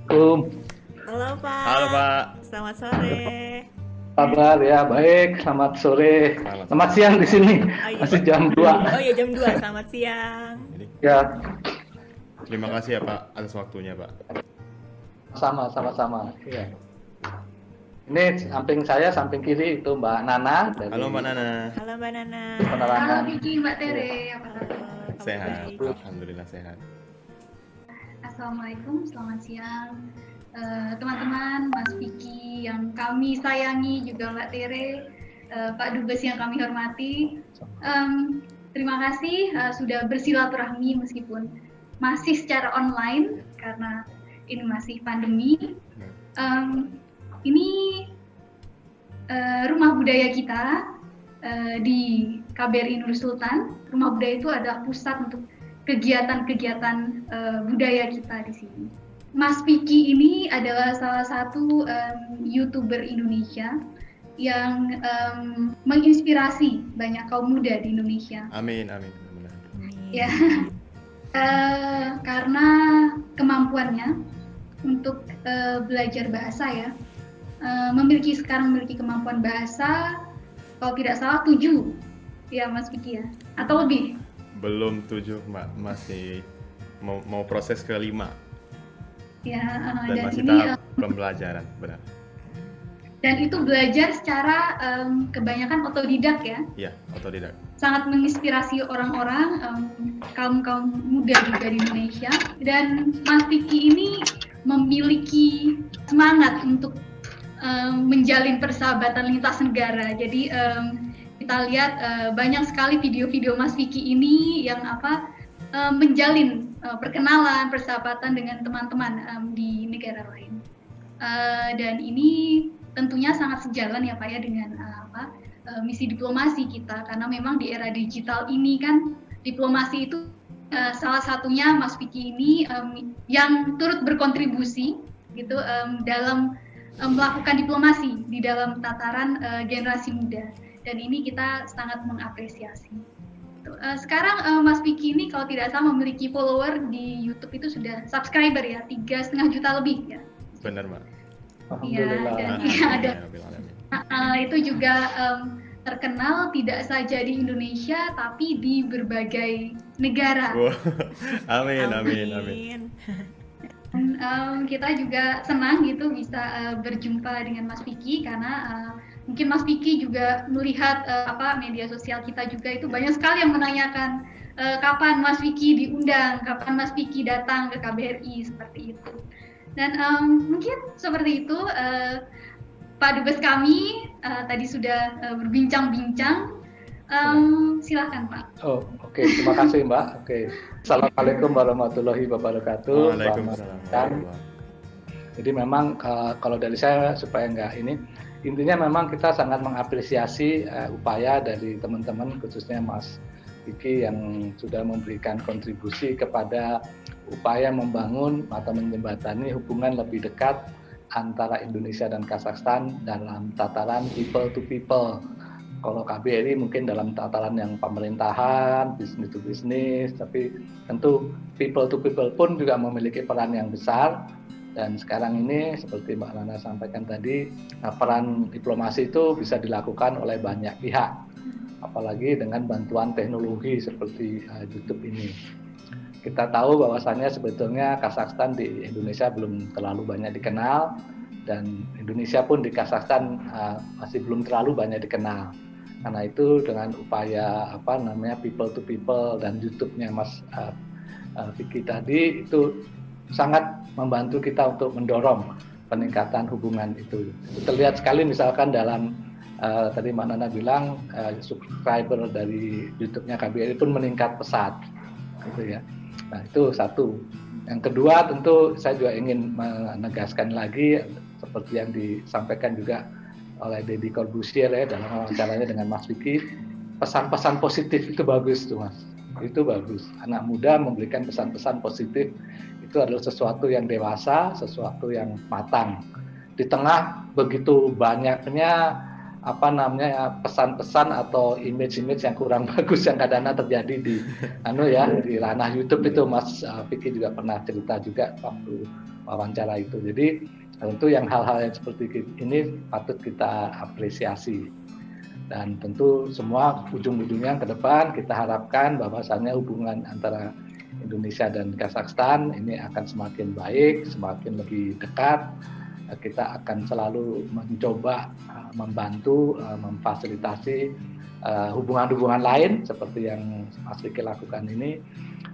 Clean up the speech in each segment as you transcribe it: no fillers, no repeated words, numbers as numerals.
Assalamualaikum. Halo Halo Pak, Pak. selamat sore. Kabar ya, baik. Selamat sore. Selamat siang di sini. Oh iya, Masih jam 2. oh iya jam 2, selamat siang. Jadi, Ya, terima kasih ya Pak atas waktunya Pak. sama-sama. Iya. Ini samping saya, samping kiri itu Mbak Nana dari Halo Mbak Nana. Halo Mbak Nana. Penerangan. Halo Vicky, Mbak Tere, apa kabar? Kabar Sehat. baik. Alhamdulillah sehat. Assalamualaikum, selamat siang teman-teman, Mas Vicky yang kami sayangi, juga Mbak Tere, Pak Dubes yang kami hormati. Terima kasih sudah bersilaturahmi meskipun masih secara online karena ini masih pandemi. Ini rumah budaya kita di KBRI Nur Sultan. Rumah budaya itu adalah pusat untuk kegiatan-kegiatan budaya kita di sini. Mas Vicky ini adalah salah satu YouTuber Indonesia yang menginspirasi banyak kaum muda di Indonesia. Amin, amin. Benar. Ya, karena kemampuannya untuk belajar bahasa ya, sekarang memiliki kemampuan bahasa, kalau tidak salah 7 ya Mas Vicky ya, atau lebih. Belum 7 Mbak, masih mau proses ke 5 Ya, dan dan masih ini tahap pembelajaran, benar. dan itu belajar secara kebanyakan otodidak ya. Iya, otodidak. Sangat menginspirasi orang-orang, kaum muda juga di Indonesia. Dan Mas Vicky ini memiliki semangat untuk menjalin persahabatan lintas negara. Jadi kita lihat banyak sekali video-video Mas Vicky ini yang menjalin perkenalan, persahabatan dengan teman-teman di negara lain. Dan ini tentunya sangat sejalan ya Pak ya dengan misi diplomasi kita, karena memang di era digital ini kan diplomasi itu salah satunya Mas Vicky ini yang turut berkontribusi gitu dalam melakukan diplomasi di dalam tataran generasi muda, dan ini kita sangat mengapresiasi. Sekarang Mas Vicky ini kalau tidak salah memiliki follower di YouTube itu sudah subscriber ya 3,5 juta lebih ya. Benar Mbak. Alhamdulillah. Dan itu juga terkenal tidak saja di Indonesia tapi di berbagai negara. Wow. Amin. Kita juga senang gitu bisa berjumpa dengan Mas Vicky, karena mungkin Mas Vicky juga melihat media sosial kita juga itu banyak sekali yang menanyakan kapan Mas Vicky diundang, kapan Mas Vicky datang ke KBRI seperti itu. Dan mungkin seperti itu Pak Dubes kami tadi sudah berbincang-bincang. Silakan Pak. Oh, oke. Terima kasih Mbak. Oke. Assalamualaikum warahmatullahi wabarakatuh. Waalaikumsalam. Jadi memang kalau dari saya supaya intinya memang kita sangat mengapresiasi upaya dari teman-teman khususnya Mas Vicky yang sudah memberikan kontribusi kepada upaya membangun atau menjembatani hubungan lebih dekat antara Indonesia dan Kazakhstan dalam tataran people to people. Kalau KBRI mungkin dalam tataran yang pemerintahan, business to business, tapi tentu people to people pun juga memiliki peran yang besar. Dan sekarang ini seperti Mbak Nana sampaikan tadi, peran diplomasi itu bisa dilakukan oleh banyak pihak, apalagi dengan bantuan teknologi seperti YouTube ini. Kita tahu bahwasannya sebetulnya Kazakhstan di Indonesia belum terlalu banyak dikenal, dan Indonesia pun di Kazakhstan masih belum terlalu banyak dikenal. Karena itu dengan upaya people to people dan YouTube-nya Mas Vicky tadi itu sangat membantu kita untuk mendorong peningkatan hubungan itu. Terlihat sekali misalkan dalam tadi Mbak Nana bilang subscriber dari YouTube-nya KBRI pun meningkat pesat, gitu ya. Nah itu satu. Yang kedua tentu saya juga ingin menegaskan lagi seperti yang disampaikan juga oleh Deddy Corbuzier ya dalam wawancaranya dengan Mas Vicky, pesan-pesan positif itu bagus tuh Mas. Itu bagus. Anak muda memberikan pesan-pesan positif itu adalah sesuatu yang dewasa, sesuatu yang matang. Di tengah begitu banyaknya pesan-pesan atau image-image yang kurang bagus yang kadang-kadang terjadi di ranah YouTube itu Mas Vicky juga pernah cerita juga wawancara itu. Jadi tentu yang hal-hal yang seperti ini patut kita apresiasi. Dan tentu semua ujung-ujungnya ke depan kita harapkan bahwasannya hubungan antara Indonesia dan Kazakhstan ini akan semakin baik, semakin lebih dekat. Kita akan selalu mencoba membantu, memfasilitasi hubungan-hubungan lain seperti yang Mas Vicky lakukan ini.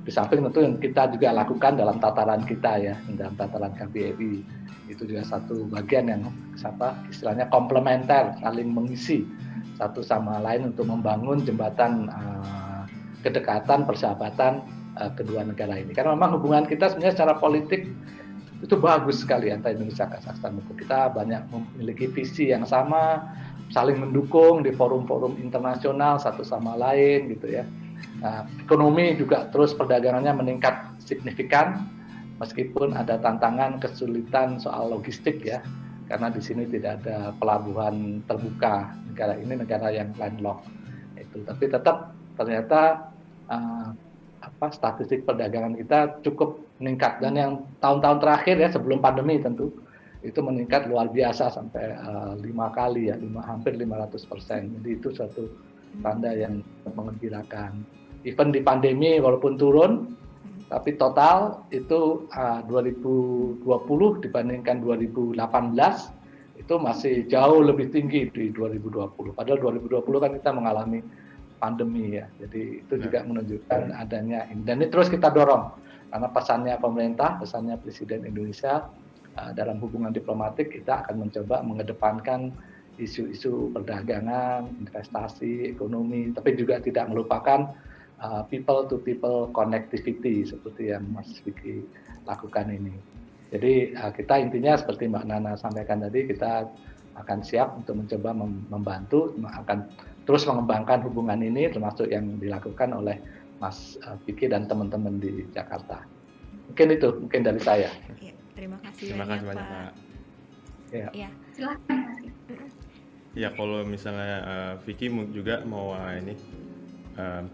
Di samping tentu yang kita juga lakukan dalam tataran kita ya, dalam tataran KBRI. Itu juga satu bagian yang istilahnya komplementer, saling mengisi satu sama lain untuk membangun jembatan kedekatan, persahabatan kedua negara ini. Karena memang hubungan kita sebenarnya secara politik itu bagus sekali antara Indonesia dan Kazakhstan. Kita banyak memiliki visi yang sama, saling mendukung di forum-forum internasional satu sama lain gitu ya. Nah, ekonomi juga terus perdagangannya meningkat signifikan meskipun ada tantangan kesulitan soal logistik ya. Karena di sini tidak ada pelabuhan terbuka, negara ini negara yang landlocked itu. Tapi tetap ternyata statistik perdagangan kita cukup meningkat, dan yang tahun-tahun terakhir ya sebelum pandemi tentu itu meningkat luar biasa sampai 5 kali ya, hampir 500%. Jadi itu suatu tanda yang mengembirakan. Even di pandemi walaupun turun, tapi total itu 2020 dibandingkan 2018 itu masih jauh lebih tinggi di 2020. Padahal 2020 kan kita mengalami pandemi ya. Jadi itu juga menunjukkan adanya ini. Dan ini terus kita dorong karena pesannya pemerintah, pesannya Presiden Indonesia dalam hubungan diplomatik, kita akan mencoba mengedepankan isu-isu perdagangan, investasi, ekonomi, tapi juga tidak melupakan people to people connectivity seperti yang Mas Vicky lakukan ini. Jadi kita intinya seperti Mbak Nana sampaikan tadi, kita akan siap untuk mencoba membantu, akan terus mengembangkan hubungan ini termasuk yang dilakukan oleh Mas Vicky dan teman-teman di Jakarta. Mungkin dari saya. Ya, terima kasih banyak Pak. Ya. Silakan Mas. Ya, kalau misalnya Vicky juga mau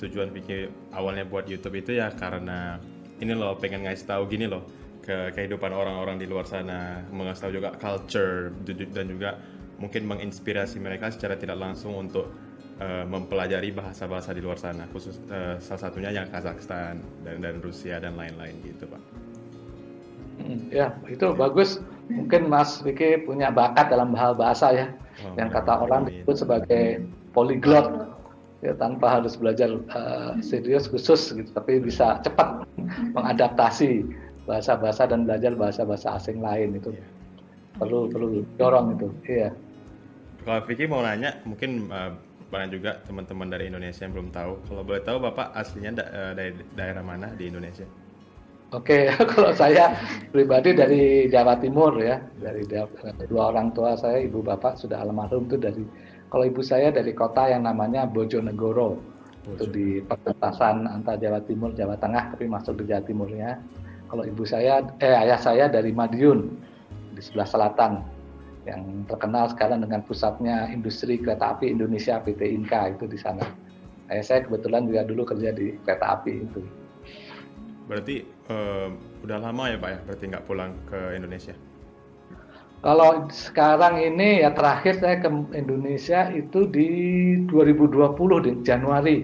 tujuan Vicky awalnya buat YouTube itu ya karena ini loh, pengen ngasih tahu gini loh ke kehidupan orang-orang di luar sana, mengasih tahu juga culture dan juga mungkin menginspirasi mereka secara tidak langsung untuk mempelajari bahasa-bahasa di luar sana, khusus salah satunya yang Kazakhstan dan Rusia dan lain-lain gitu Pak. Ya, itu bagus. Mungkin Mas Vicky punya bakat dalam hal bahasa ya, yang kata orang disebut sebagai polyglot. Ya, tanpa harus belajar serius khusus gitu, tapi bisa cepat mengadaptasi bahasa-bahasa dan belajar bahasa-bahasa asing lain itu perlu dorong itu. Iya. Kalau Vicky mau nanya, mungkin banyak juga teman-teman dari Indonesia yang belum tahu. Kalau boleh tahu Bapak aslinya dari daerah mana di Indonesia? Oke, kalau saya pribadi dari Jawa Timur ya, dari dua orang tua saya, ibu bapak sudah almarhum itu kalau ibu saya dari kota yang namanya Bojonegoro, itu di perbatasan antara Jawa Timur, Jawa Tengah, tapi masuk di Jawa Timurnya. Kalau ayah saya dari Madiun, di sebelah selatan, yang terkenal sekarang dengan pusatnya industri kereta api Indonesia, PT Inka, itu di sana. Ayah saya kebetulan juga dulu kerja di kereta api itu. Berarti udah lama ya Pak ya, berarti nggak pulang ke Indonesia? Kalau sekarang ini ya terakhir saya ke Indonesia itu di 2020 di Januari.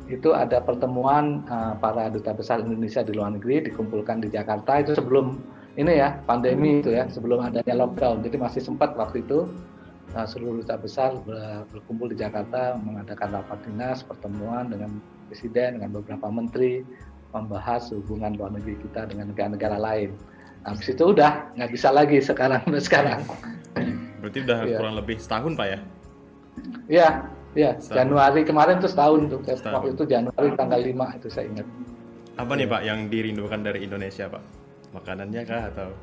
Itu ada pertemuan para duta besar Indonesia di luar negeri dikumpulkan di Jakarta, itu sebelum ini ya pandemi itu ya, sebelum adanya lockdown. Jadi masih sempat waktu itu seluruh duta besar berkumpul di Jakarta mengadakan rapat dinas, pertemuan dengan presiden, dengan beberapa menteri, membahas hubungan luar negeri kita dengan negara-negara lain. Habis itu udah nggak bisa lagi sekarang. Berarti udah kurang lebih setahun Pak ya? Iya. Januari kemarin tuh setahun tuh. Waktu itu Januari tanggal 5 itu saya ingat. Apa nih Pak yang dirindukan dari Indonesia Pak? Makanannya kah atau?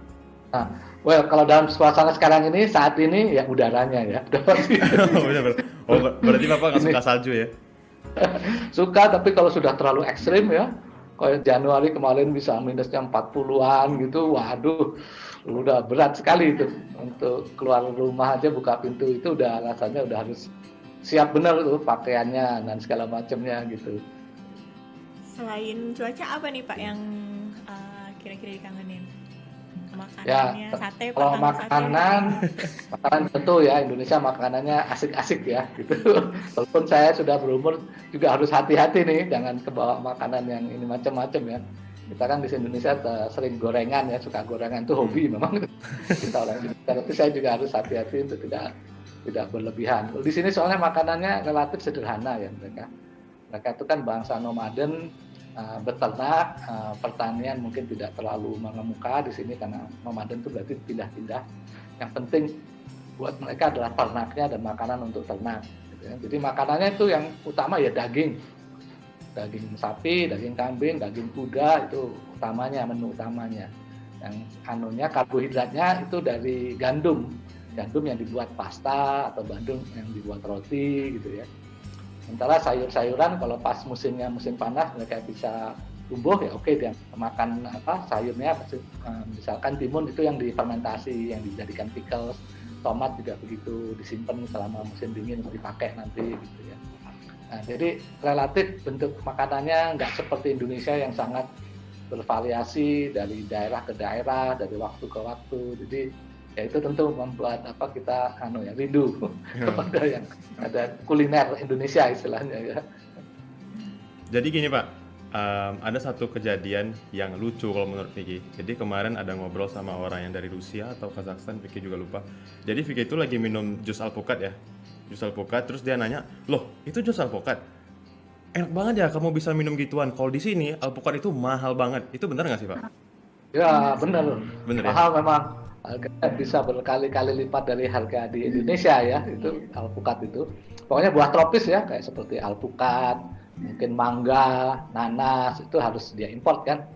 Kalau dalam suasana sekarang ini, saat ini ya udaranya ya. Berarti Bapak nggak suka salju ya? Suka, tapi kalau sudah terlalu ekstrim ya, kayak Januari kemarin bisa minusnya 40-an gitu, waduh, udah berat sekali itu. Untuk keluar rumah aja buka pintu itu udah rasanya udah harus siap benar tuh pakaiannya dan segala macamnya gitu. Selain cuaca apa nih Pak yang kira-kira dikangenin? Makanannya sate, kalau pertama sate. makanan tentu ya Indonesia makanannya asik-asik ya gitu. Walaupun saya sudah berumur juga harus hati-hati nih jangan kebawa makanan yang ini macam-macam ya. Kita kan di Indonesia sering gorengan ya, suka gorengan itu hobi memang kita orang Indonesia. Tapi saya juga harus hati-hati untuk tidak berlebihan. Di sini soalnya makanannya relatif sederhana ya mereka. Mereka itu kan bangsa nomaden, beternak, pertanian mungkin tidak terlalu mengemuka di sini karena nomaden itu berarti pindah-pindah. Yang penting buat mereka adalah ternaknya dan makanan untuk ternak. Gitu ya. Jadi makanannya itu yang utama ya daging sapi, daging kambing, daging kuda itu utamanya, menu utamanya. Yang karbohidratnya itu dari gandum yang dibuat pasta atau gandum yang dibuat roti gitu ya. Sementara sayur-sayuran kalau pas musim panas mereka bisa tumbuh ya oke dia makan sayurnya misalkan timun itu yang difermentasi yang dijadikan pickles, tomat juga begitu disimpan selama musim dingin untuk dipakai nanti gitu ya. Nah, jadi relatif bentuk makanannya nggak seperti Indonesia yang sangat bervariasi dari daerah ke daerah, dari waktu ke waktu. Jadi ya itu tentu membuat kita rindu kepada yang ada kuliner Indonesia istilahnya ya. Jadi gini Pak, ada satu kejadian yang lucu kalau menurut Vicky. Jadi kemarin ada ngobrol sama orang yang dari Rusia atau Kazakhstan, Vicky juga lupa. Jadi Vicky itu lagi minum jus alpukat ya, jus alpukat. Terus dia nanya, loh itu jus alpukat? Enak banget ya kamu bisa minum gituan. Kalau di sini alpukat itu mahal banget. Itu benar nggak sih Pak? Ya benar. Mahal ya? memang. Harganya bisa berkali-kali lipat dari harga di Indonesia ya, itu alpukat itu. Pokoknya buah tropis ya, kayak seperti alpukat, mungkin mangga, nanas, itu harus dia import kan.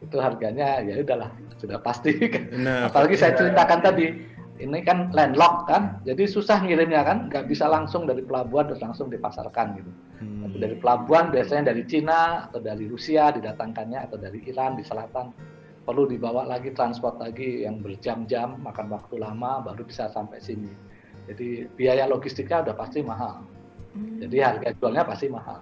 Itu harganya ya udahlah, sudah pasti kan. Nah, apalagi saya ceritakan tadi, ini kan landlocked kan, jadi susah ngirimnya kan, nggak bisa langsung dari pelabuhan terus langsung dipasarkan gitu. Tapi dari pelabuhan biasanya dari Cina atau dari Rusia didatangkannya atau dari Iran di selatan. Perlu dibawa lagi, transport lagi yang berjam-jam, makan waktu lama, baru bisa sampai sini. Jadi biaya logistiknya udah pasti mahal. Jadi harga jualnya pasti mahal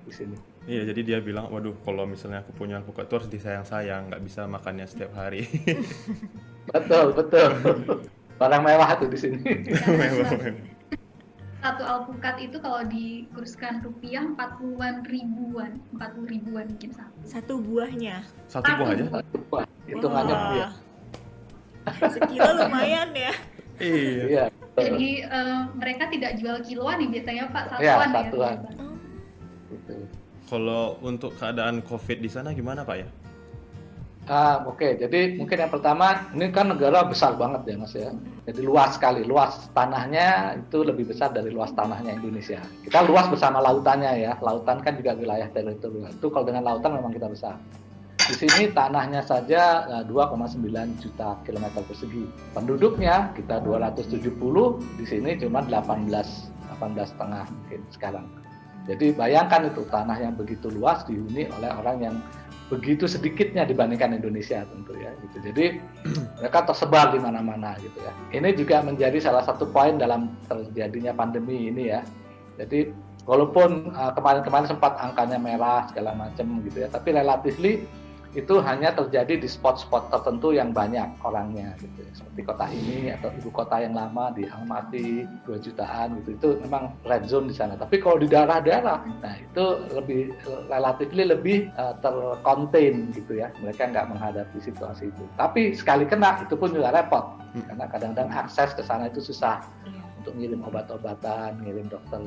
di sini. Iya, jadi dia bilang, waduh kalau misalnya aku punya alpukat itu harus disayang-sayang, nggak bisa makannya setiap hari. Betul. Barang mewah tuh di sini. Satu alpukat itu kalau dikurskan rupiah 40 ribuan mungkin satu buahnya. Satu buah aja? Satu buah, hitungannya rupiah. Sekilo lumayan ya. Iya. Jadi mereka tidak jual kiloan nih biasanya Pak, satuan ya. Satuan. Gitu. Kalau untuk keadaan COVID di sana gimana Pak ya? Oke. Jadi mungkin yang pertama, ini kan negara besar banget ya Mas ya. Jadi luas sekali, luas tanahnya itu lebih besar dari luas tanahnya Indonesia. Kita luas bersama lautannya ya, lautan kan juga wilayah teritorial. Itu kalau dengan lautan memang kita besar. Di sini tanahnya saja 2,9 juta kilometer persegi. Penduduknya kita 270, di sini cuma 18,5 mungkin sekarang. Jadi bayangkan itu tanah yang begitu luas dihuni oleh orang yang begitu sedikitnya dibandingkan Indonesia tentu ya gitu. Jadi mereka tersebar di mana-mana gitu ya. Ini juga menjadi salah satu poin dalam terjadinya pandemi ini ya. Jadi walaupun kemarin-kemarin sempat angkanya merah segala macam gitu ya, tapi relatively itu hanya terjadi di spot-spot tertentu yang banyak orangnya gitu ya. Seperti kota ini atau ibu kota yang lama di Almaty 2 jutaan gitu, itu memang red zone di sana. Tapi kalau di daerah-daerah, nah itu relatif lebih tercontain gitu ya. Mereka nggak menghadapi situasi itu. Tapi sekali kena itu pun juga repot karena kadang-kadang akses ke sana itu susah untuk ngirim obat-obatan, ngirim dokter.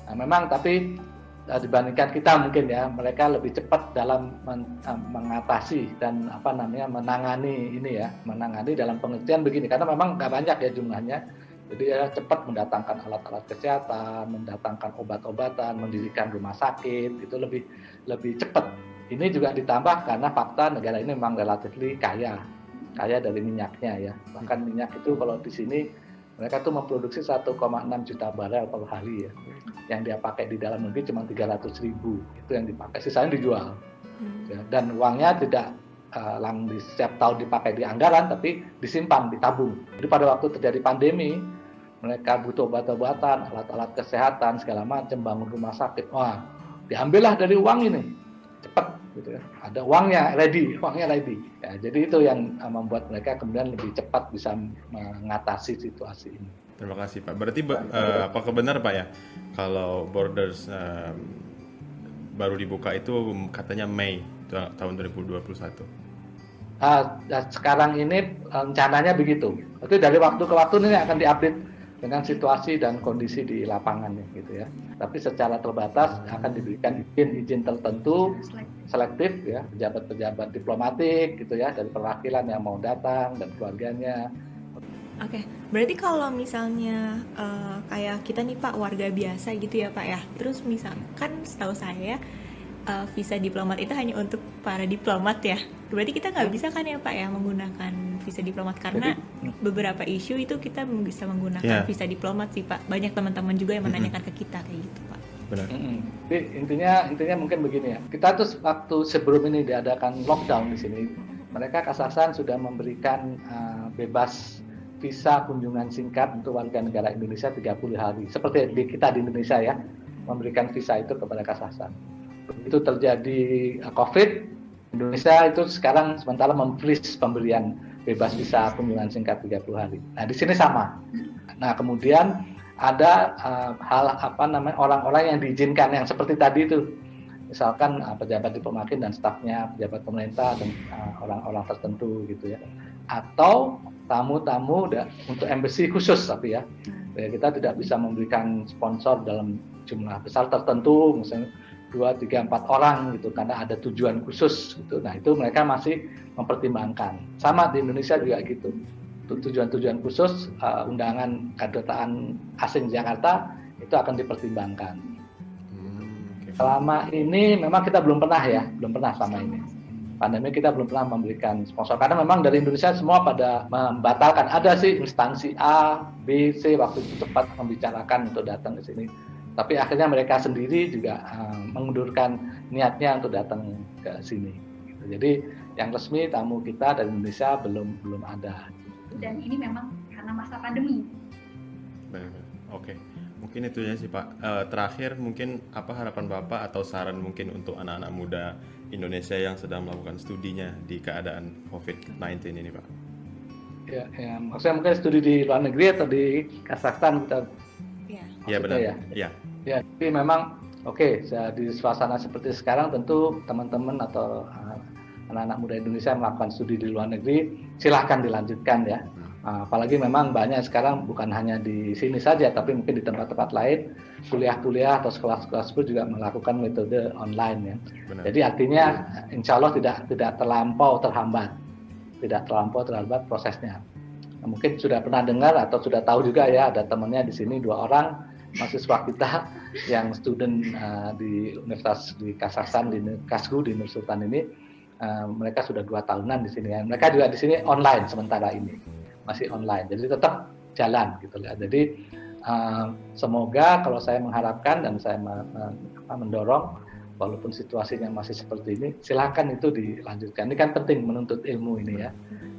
Nah memang tapi dibandingkan kita mungkin ya, mereka lebih cepat dalam mengatasi dan menangani ini ya, menangani dalam pengertian begini karena memang nggak banyak ya jumlahnya. Jadi ya cepat mendatangkan alat-alat kesehatan, mendatangkan obat-obatan, mendirikan rumah sakit itu lebih cepat. Ini juga ditambah karena fakta negara ini memang relatif kaya dari minyaknya ya. Bahkan minyak itu kalau di sini mereka tuh memproduksi 1,6 juta barel per hari ya. Yang dia pakai di dalam negeri cuma 300.000. Itu yang dipakai, sisanya dijual. Ya, dan uangnya tidak setiap tahun dipakai di anggaran, tapi disimpan, ditabung. Jadi pada waktu terjadi pandemi, mereka butuh obat-obatan, alat-alat kesehatan, segala macam, bangun rumah sakit. Wah, diambillah dari uang ini. cepat gitu ya. Ada uangnya ready. Ya, jadi itu yang membuat mereka kemudian lebih cepat bisa mengatasi situasi ini. Terima kasih Pak. Berarti apakah benar Pak ya kalau borders baru dibuka itu katanya Mei tahun 2021? Sekarang ini rencananya begitu. Itu dari waktu ke waktu ini akan diupdate dengan situasi dan kondisi di lapangannya gitu ya. Tapi secara terbatas akan diberikan izin tertentu selektif ya, pejabat-pejabat diplomatik gitu ya, dari perwakilan yang mau datang dan keluarganya. Oke, berarti kalau misalnya kayak kita nih Pak, warga biasa gitu ya Pak ya. Terus misalkan setahu saya visa diplomat itu hanya untuk para diplomat ya. Berarti kita nggak bisa kan ya Pak ya menggunakan visa diplomat, karena beberapa isu itu kita bisa menggunakan visa diplomat sih Pak. Banyak teman-teman juga yang menanyakan ke kita kayak gitu Pak. Benar. Jadi intinya mungkin begini ya. Kita tuh waktu sebelum ini diadakan lockdown di sini, mereka Kazakhstan sudah memberikan bebas visa kunjungan singkat untuk warga negara Indonesia 30 hari. Seperti di kita di Indonesia ya, memberikan visa itu kepada Kazakhstan. Begitu terjadi COVID, Indonesia itu sekarang sementara memfreeze pemberian bebas visa kunjungan singkat 30 hari. Nah, di sini sama. Nah, kemudian ada orang-orang yang diizinkan yang seperti tadi itu. Misalkan pejabat diplomatik dan stafnya, pejabat pemerintah dan orang-orang tertentu gitu ya. Atau tamu-tamu untuk embassy khusus tapi ya. Kita tidak bisa memberikan sponsor dalam jumlah besar tertentu, misalnya 2, 3, 4 orang gitu karena ada tujuan khusus gitu. Nah, itu mereka masih mempertimbangkan. Sama di Indonesia juga gitu. Untuk tujuan-tujuan khusus undangan kedutaan asing Jakarta itu akan dipertimbangkan. Selama ini memang kita belum pernah sama ini. Pandemi kita belum pernah memberikan sponsor karena memang dari Indonesia semua pada membatalkan. Ada sih instansi A, B, C waktu itu cepat membicarakan untuk datang ke sini. Tapi akhirnya mereka sendiri juga mengundurkan niatnya untuk datang ke sini. Jadi yang resmi tamu kita dari Indonesia belum ada. Dan ini memang karena masa pandemi. Oke. Mungkin itu ya sih Pak. Terakhir mungkin apa harapan Bapak atau saran mungkin untuk anak-anak muda Indonesia yang sedang melakukan studinya di keadaan COVID-19 ini Pak? Ya, maksudnya mungkin studi di luar negeri atau di Kazakhstan kita. Iya benar. Ya, tapi memang di suasana seperti sekarang tentu teman-teman atau anak-anak muda Indonesia melakukan studi di luar negeri silahkan dilanjutkan ya. Apalagi memang banyak sekarang bukan hanya di sini saja, tapi mungkin di tempat-tempat lain kuliah-kuliah atau sekolah-sekolah tersebut juga melakukan metode online ya. Benar. Jadi artinya insya Allah tidak terlampau terhambat prosesnya. Nah, mungkin sudah pernah dengar atau sudah tahu juga ya, ada temannya di sini 2 orang mahasiswa kita yang student di Universitas di Kazakhstan di Kasgu di Nur Sultan ini, mereka sudah 2 tahunan di sini ya. Mereka juga di sini online sementara ini. Masih online, jadi tetap jalan gitu ya. Jadi semoga kalau saya mengharapkan dan saya mendorong, walaupun situasinya masih seperti ini, silakan itu dilanjutkan. Ini kan penting menuntut ilmu ini ya.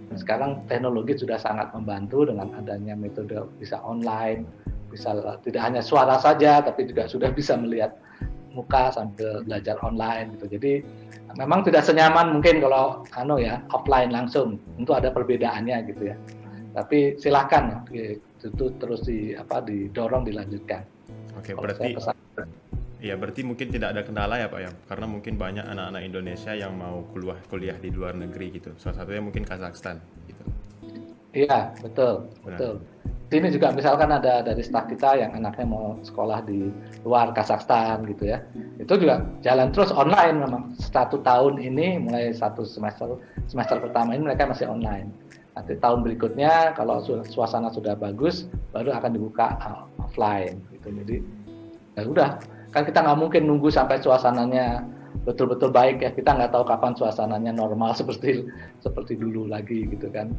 Dan sekarang teknologi sudah sangat membantu dengan adanya metode bisa online, bisa tidak hanya suara saja, tapi juga sudah bisa melihat muka sambil belajar online gitu. Jadi memang tidak senyaman mungkin kalau offline langsung, tentu ada perbedaannya gitu ya. Tapi silakan itu terus didorong dilanjutkan. Oke, berarti mungkin tidak ada kendala ya Pak ya, karena mungkin banyak anak-anak Indonesia yang mau kuliah di luar negeri gitu. Salah satunya mungkin Kazakhstan gitu. Iya, betul. Sini juga misalkan ada dari staf kita yang anaknya mau sekolah di luar Kazakhstan gitu ya. Itu juga jalan terus online memang. 1 tahun ini mulai 1 semester pertama ini mereka masih online. Nanti tahun berikutnya kalau suasana sudah bagus baru akan dibuka offline gitu. Jadi ya udah, kan kita nggak mungkin nunggu sampai suasananya betul-betul baik ya. Kita nggak tahu kapan suasananya normal seperti dulu lagi gitu kan.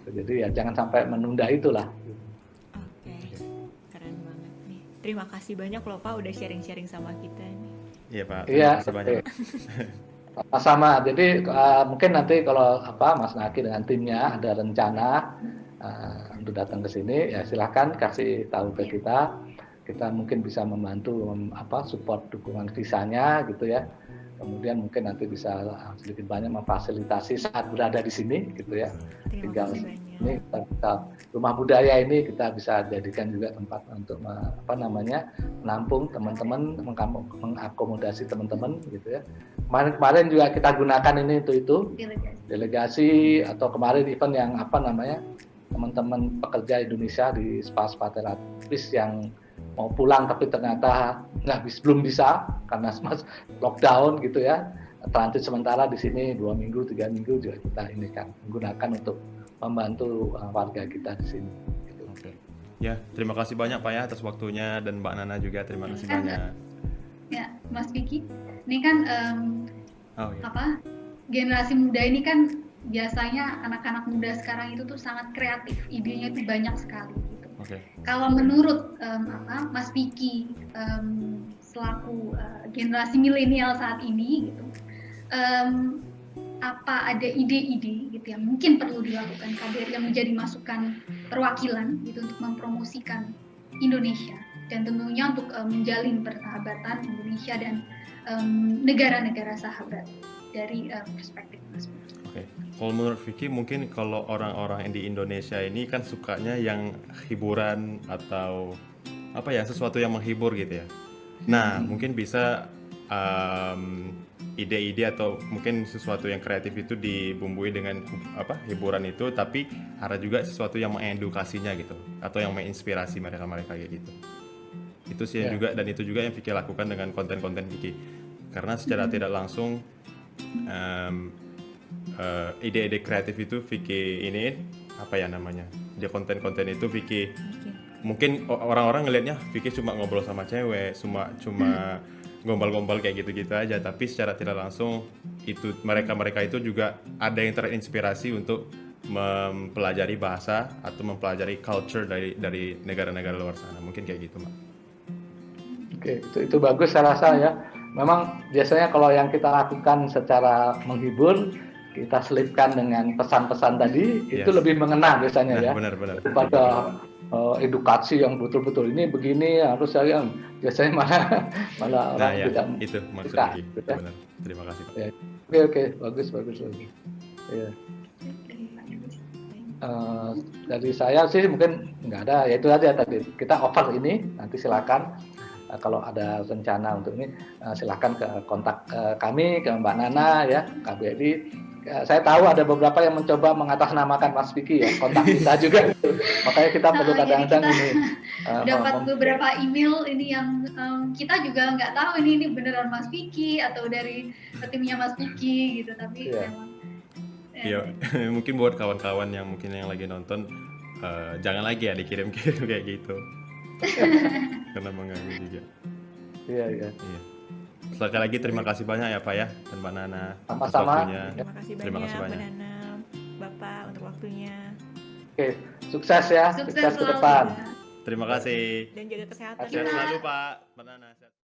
Jadi ya jangan sampai menunda itulah. Oke, keren banget nih. Terima kasih banyak loh Pak udah sharing-sharing sama kita nih. Iya Pak, terima kasih banyak. Sama, jadi mungkin nanti kalau Mas Naki dengan timnya ada rencana untuk datang ke sini, ya silahkan kasih tahu ke kita mungkin bisa membantu support dukungan visanya gitu ya. kemudian mungkin nanti bisa sedikit banyak memfasilitasi saat berada di sini gitu ya. Terima Tinggal kasih banyak. ini kita rumah budaya ini kita bisa jadikan juga tempat untuk menampung teman-teman, mengakomodasi teman-teman gitu ya. Kemarin juga kita gunakan ini untuk itu delegasi, atau kemarin event yang teman-teman pekerja Indonesia di spa terapis yang mau pulang tapi ternyata belum bisa karena lockdown gitu ya, transit sementara di sini 2 minggu 3 minggu juga kita ini kan menggunakan untuk membantu warga kita di sini gitu. Oke. Ya, terima kasih banyak Pak ya atas waktunya, dan Mbak Nana juga terima kasih banyak. Ya, Mas Vicky, ini kan Ya. generasi muda ini kan biasanya anak-anak muda sekarang itu tuh sangat kreatif, idenya itu banyak sekali gitu. Oke. Kalau menurut Mas Vicky selaku generasi milenial saat ini gitu, apa ada ide-ide gitu yang mungkin perlu dilakukan KBRI yang menjadi masukan perwakilan gitu untuk mempromosikan Indonesia dan tentunya untuk menjalin persahabatan Indonesia dan negara-negara sahabat dari perspektif Mas Vicky. Oke. Kalau menurut Vicky, mungkin kalau orang-orang di Indonesia ini kan sukanya yang hiburan atau sesuatu yang menghibur gitu ya. Nah, mungkin bisa ide-ide atau mungkin sesuatu yang kreatif itu dibumbui dengan hiburan itu, tapi ada juga sesuatu yang mengedukasinya gitu, atau yang menginspirasi mereka kayak gitu. Itu sih juga, dan itu juga yang Vicky lakukan dengan konten-konten Vicky. Karena secara tidak langsung ide-ide kreatif itu Vicky dia konten-konten itu Vicky mungkin orang-orang ngelihatnya Vicky cuma ngobrol sama cewek, cuma gombal-gombal kayak gitu-gitu aja, tapi secara tidak langsung itu mereka itu juga ada yang terinspirasi untuk mempelajari bahasa atau mempelajari culture dari negara-negara luar sana, mungkin kayak gitu Mbak. Oke, itu bagus saya rasa ya. Memang biasanya kalau yang kita lakukan secara menghibur, kita selipkan dengan pesan-pesan tadi, itu lebih mengena biasanya ya. Benar. Daripada edukasi yang betul-betul ini begini harus saya, biasanya malah orang tidak. Itu maksudnya. Gitu, benar. Terima kasih Pak. Ya. Oke, bagus. Ya. Dari saya sih mungkin nggak ada, ya itu aja tadi. Kita offer ini, nanti silakan. Kalau ada rencana untuk ini, silakan ke kontak kami, ke Mbak Nana ya, KBRI. Saya tahu ada beberapa yang mencoba mengatasnamakan Mas Vicky ya, kontak kita juga. Makanya kita perlu kadang-kadang ini. Dapat beberapa email ini yang kita juga nggak tahu ini beneran Mas Vicky atau dari timnya Mas Vicky gitu, tapi memang. Iya, mungkin buat kawan-kawan yang mungkin yang lagi nonton, jangan lagi ya dikirim-kirim kayak gitu. Karena mengganggu juga. Iya. Sekali lagi terima kasih banyak ya Pak ya, dan Mbak Nana atas Sama-sama. waktunya. Terima kasih banyak Mbak Nana, Bapak untuk waktunya. Oke, sukses ya. Sukses ke depan. Terima kasih. Dan jaga kesehatan. Sehat selalu Pak, Mbak Nana.